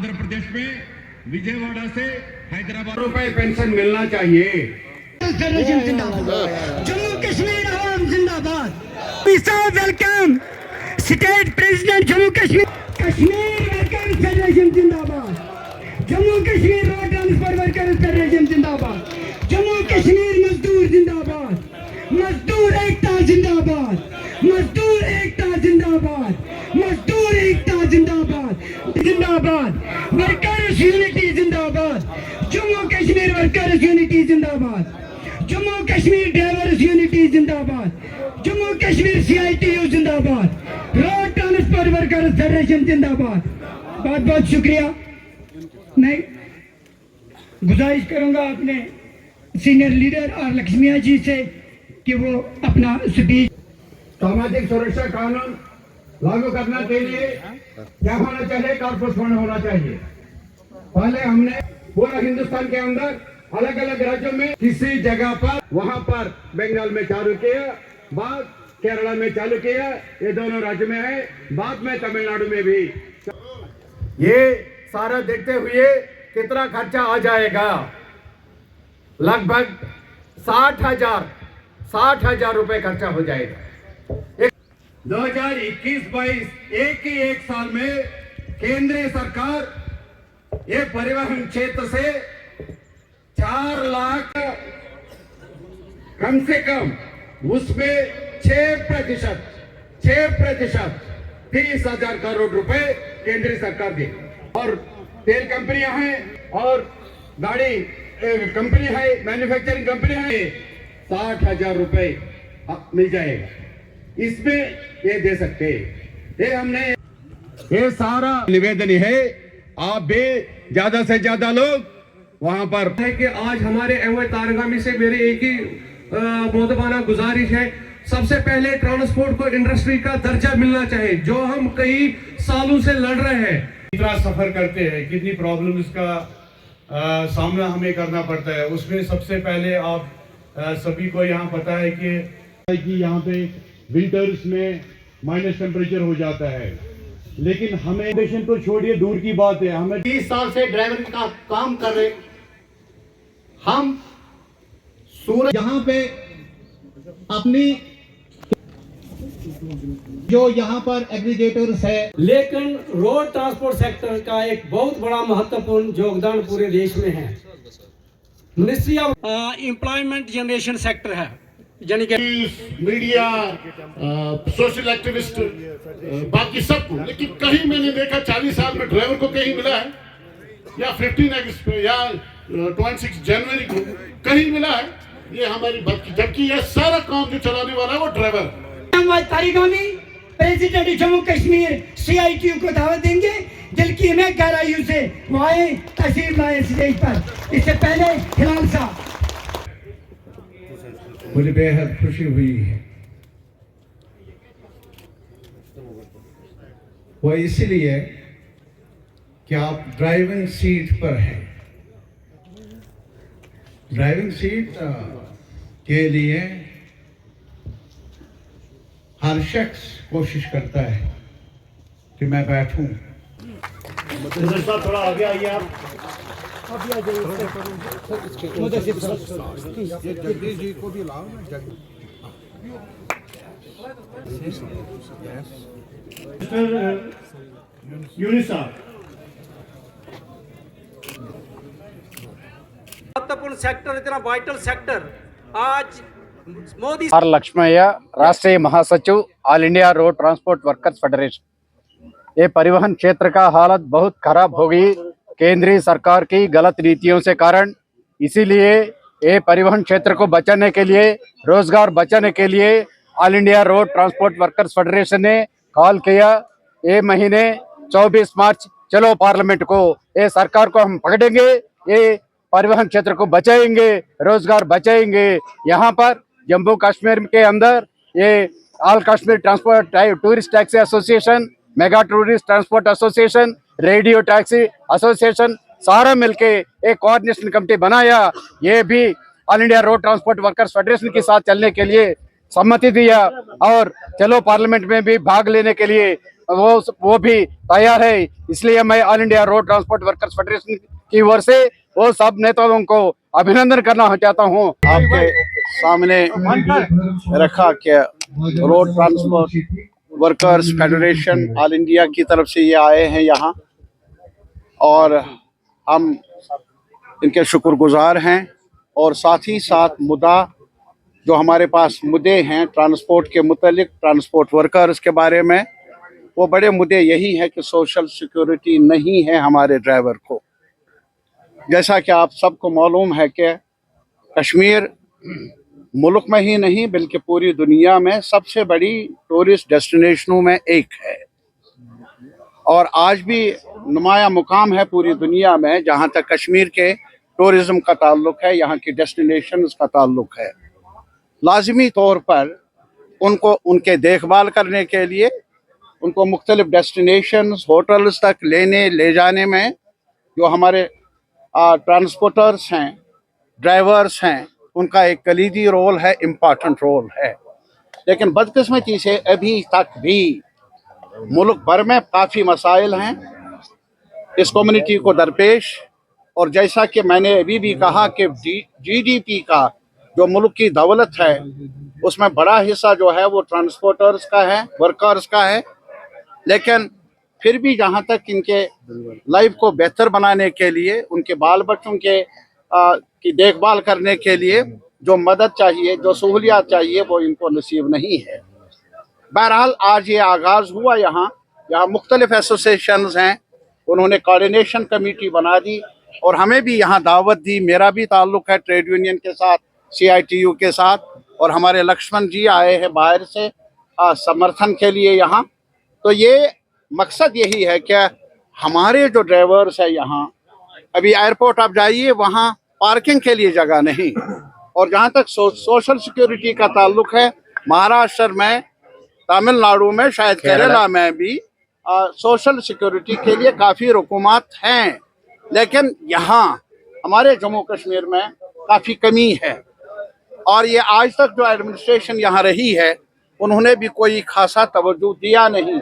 आंध्र प्रदेश में विजयवाड़ा से हैदराबाद रुपए पेंशन मिलना चाहिए। जम्मू कश्मीर आवाम जिंदाबाद। Welcome state president Jammu Kashmir workers federation जिंदाबाद। Jammu Kashmir road transport workers federation जिंदाबाद। जम्मू कश्मीर मजदूर जिंदाबाद। मजदूर एकता जिंदाबाद। मजदूर एकता जिंदाबाद। मजदूर एकता जिंदाबाद जिंदाबाद। वर्कर्स यूनिटी जिंदाबाद। जम्मू कश्मीर वर्कर्स यूनिटी जिंदाबाद। जम्मू कश्मीर ड्राइवर्स यूनिटी जिंदाबाद। जम्मू कश्मीर CITU जिंदाबाद। रोड ट्रांसपोर्ट वर्कर्स फेडरेशन जिंदाबाद। बहुत बहुत शुक्रिया। मैं गुजारिश करूंगा अपने सीनियर लीडर और लक्ष्मिया जी से कि वो अपना स्पीच। सामाजिक सुरक्षा कानून लागू करने के लिए क्या होना चाहिए? कॉर्पस फंड होना चाहिए। पहले हमने पूरा हिंदुस्तान के अंदर अलग अलग राज्यों में किसी जगह पर, वहां पर बंगाल में चालू किया, बाद केरला में चालू किया, ये दोनों राज्य में है, बाद में तमिलनाडु में भी। ये सारा देखते हुए कितना खर्चा आ जाएगा? लगभग 60,000 रुपए खर्चा हो जाएगा। 2021-22 एक साल में केंद्रीय सरकार ये परिवहन क्षेत्र से 4 लाख, कम से कम उसमें 6% 30,000 करोड़ रुपए केंद्रीय सरकार दी। और तेल कंपनियां हैं और गाड़ी कंपनी है, मैन्युफैक्चरिंग कंपनी है, 60,000 रुपए मिल जाएगा। इसमें ये दे सकते हैं। ये हमने ये सारा निवेदन है, आप भी ज्यादा से ज्यादा लोग वहां पर है कि आज हमारे एमवाई तारगामी से मेरी एक ही मोदबाना गुजारिश है। सबसे पहले ट्रांसपोर्ट को इंडस्ट्री का दर्जा मिलना चाहिए, जो हम कई सालों से लड़ रहे हैं। कितना सफर करते हैं, कितनी प्रॉब्लम्स का सामना हमें करना पड़ता है। उसमें सबसे पहले आप सभी को यहाँ पता है कि यहाँ पे विंटर्स में माइनस टेम्परेचर हो जाता है, लेकिन हमें पेशेंट तो छोड़िए, दूर की बात है, हमें 30 साल से ड्राइवर का काम कर रहे हम सूरत यहाँ पे अपनी जो यहाँ पर एग्रीगेटर्स है, लेकिन रोड ट्रांसपोर्ट सेक्टर का एक बहुत बड़ा महत्वपूर्ण योगदान पूरे देश में है। Ministry of employment generation sector है, यानी कि मीडिया, सोशल एक्टिविस्ट, बाकी सबको। लेकिन कहीं मैंने देखा 40 साल में ड्राइवर को कहीं मिला है, या 15 अगस्त या 26 जनवरी को कहीं मिला है? ये हमारी बात की, जबकि ये सारा काम जो चलाने वाला है वो driver. Tarigami president Jammu Kashmir CITU को दावत देंगे। दिल की हमें गहराइयों से वो आए, तशरीफ लाए स्टेज पर। इससे पहले हिलाल साहब। मुझे बेहद खुशी हुई है, वो इसलिए कि आप ड्राइविंग सीट पर हैं। ड्राइविंग सीट के लिए हर शख्स कोशिश करता है कि मैं बैठूं। थोड़ा आगे आइए आप। जगदीश जी को भी लाओ ना। यूनिस साहब, महत्वपूर्ण सेक्टर, इतना वाइटल सेक्टर आज मोदी आर लक्ष्मయ్య, राष्ट्रीय महासचिव all India road transport workers federation. ये परिवहन क्षेत्र का हालत बहुत खराब हो गई केंद्रीय सरकार की गलत नीतियों से कारण। इसीलिए ये परिवहन क्षेत्र को बचाने के लिए, रोजगार बचाने के लिए all India road transport workers federation ने कॉल किया। ये महीने 24 मार्च चलो पार्लियामेंट को, ये सरकार को हम पकड़ेंगे, ये परिवहन क्षेत्र को बचाएंगे, रोजगार बचाएंगे। यहाँ पर जम्मू कश्मीर के अंदर ये all Kashmir transport tourist taxi association, mega tourist transport association, radio taxi association सारा मिलके एक कोऑर्डिनेशन कमेटी बनाया। ये भी all India road transport workers federation के साथ चलने के लिए सम्मति दिया और चलो पार्लियामेंट में भी भाग लेने के लिए वो भी तैयार है। इसलिए मैं all India road transport workers federation की ओर से वो सब नेताओं को अभिनंदन करना चाहता हूँ। आपके सामने रखा कि road transport workers federation all India की तरफ से ये आए हैं यहाँ, और हम इनके शुक्रगुजार हैं। और साथ ही साथ मुद्दा जो हमारे पास मुद्दे हैं ट्रांसपोर्ट के मुतालिक, ट्रांसपोर्ट वर्कर्स के बारे में, वो बड़े मुद्दे यही है कि सोशल सिक्योरिटी नहीं है हमारे ड्राइवर को। जैसा कि आप सबको मालूम है कि कश्मीर मुल्क में ही नहीं बल्कि पूरी दुनिया में सबसे बड़ी टूरिस्ट डेस्टिनेशनों में एक है, और आज भी नुमाया मुकाम है पूरी दुनिया में जहां तक कश्मीर के टूरिज्म का ताल्लुक है, यहाँ की डेस्टिनेशंस का ताल्लुक है। लाजमी तौर पर उनको उनके देखभाल करने के लिए उनको मुख्तलिफ डेस्टिनेशंस होटल्स तक ले जाने में जो हमारे ट्रांसपोर्टर्स हैं, ड्राइवर्स हैं, उनका एक कलीदी रोल है, इम्पॉर्टेंट रोल है। लेकिन बदकिस्मती से अभी तक भी मुल्क भर में काफ़ी मसाइल हैं इस कम्युनिटी को दरपेश। और जैसा कि मैंने अभी भी कहा कि GDP का जो मुल्क की दौलत है उसमें बड़ा हिस्सा जो है वो ट्रांसपोर्टर्स का है, वर्कर्स का है। लेकिन फिर भी जहाँ तक इनके लाइफ को बेहतर बनाने के लिए, उनके बाल बच्चों के की देखभाल करने के लिए जो मदद चाहिए, जो सहूलियात चाहिए, वो इनको नसीब नहीं है। बहरहाल आज ये आगाज़ हुआ, यहाँ मुख्तलिफ एसोसिएशंस हैं, उन्होंने कोऑर्डिनेशन कमेटी बना दी और हमें भी यहाँ दावत दी। मेरा भी ताल्लुक़ है ट्रेड यूनियन के साथ, CITU के साथ, और हमारे लक्ष्मण जी आए हैं बाहर से समर्थन के लिए यहाँ। तो ये मकसद यही है कि हमारे जो ड्राइवर्स है यहाँ, अभी एयरपोर्ट आप जाइए वहाँ पार्किंग के लिए जगह नहीं, और जहाँ तक सोशल सिक्योरिटी का ताल्लुक है, महाराष्ट्र में, तमिलनाडु में, शायद केरला में भी सोशल सिक्योरिटी के लिए काफ़ी रुकूमात हैं, लेकिन यहाँ हमारे जम्मू कश्मीर में काफ़ी कमी है। और ये आज तक जो एडमिनिस्ट्रेशन यहाँ रही है उन्होंने भी कोई खासा तवज्जो दिया नहीं।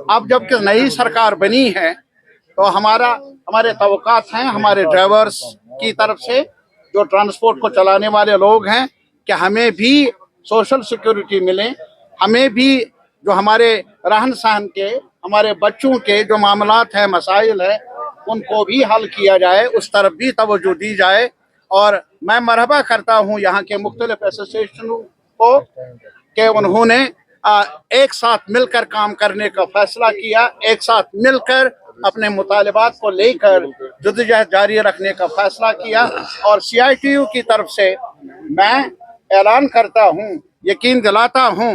अब जबकि नई सरकार बनी है तो हमारे तवक्कात हैं हमारे ड्राइवर्स की तरफ से, जो ट्रांसपोर्ट को चलाने वाले लोग हैं, कि हमें भी सोशल सिक्योरिटी मिले, हमें भी जो हमारे रहन सहन के, हमारे बच्चों के जो मामलात हैं, मसाइल है, उनको भी हल किया जाए, उस तरफ भी तवज्जो दी जाए। और मैं मरहबा करता हूँ यहाँ के मुख्तलिफ एसोसिएशनों को कि उन्होंने एक साथ मिलकर काम करने का फैसला किया, एक साथ मिलकर अपने मुतालिबात को लेकर जद्दोजहद जारी रखने का फैसला किया। और CITU की तरफ से मैं ऐलान करता हूँ, यकीन दिलाता हूँ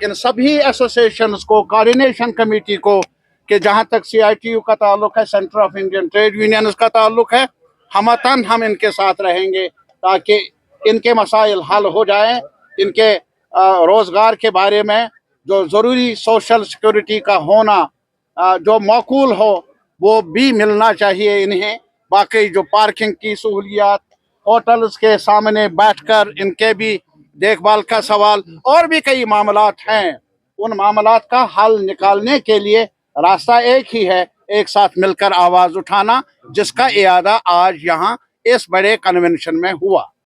इन सभी एसोसिएशंस को, कोऑर्डिनेशन कमेटी को, कि जहाँ तक CITU का ताल्लुक है, centre of Indian trade unions का ताल्लुक है, हम इनके साथ रहेंगे ताकि इनके मसाइल हल हो जाएं। इनके रोज़गार के बारे में जो ज़रूरी सोशल सिक्योरिटी का होना जो मौकूल हो वो भी मिलना चाहिए इन्हें। बाकी जो पार्किंग की सहूलियात, होटल्स के सामने बैठकर इनके भी देखभाल का सवाल, और भी कई मामलात हैं, उन मामलात का हल निकालने के लिए रास्ता एक ही है, एक साथ मिलकर आवाज़ उठाना, जिसका इयादा आज यहाँ इस बड़े कन्वेंशन में हुआ।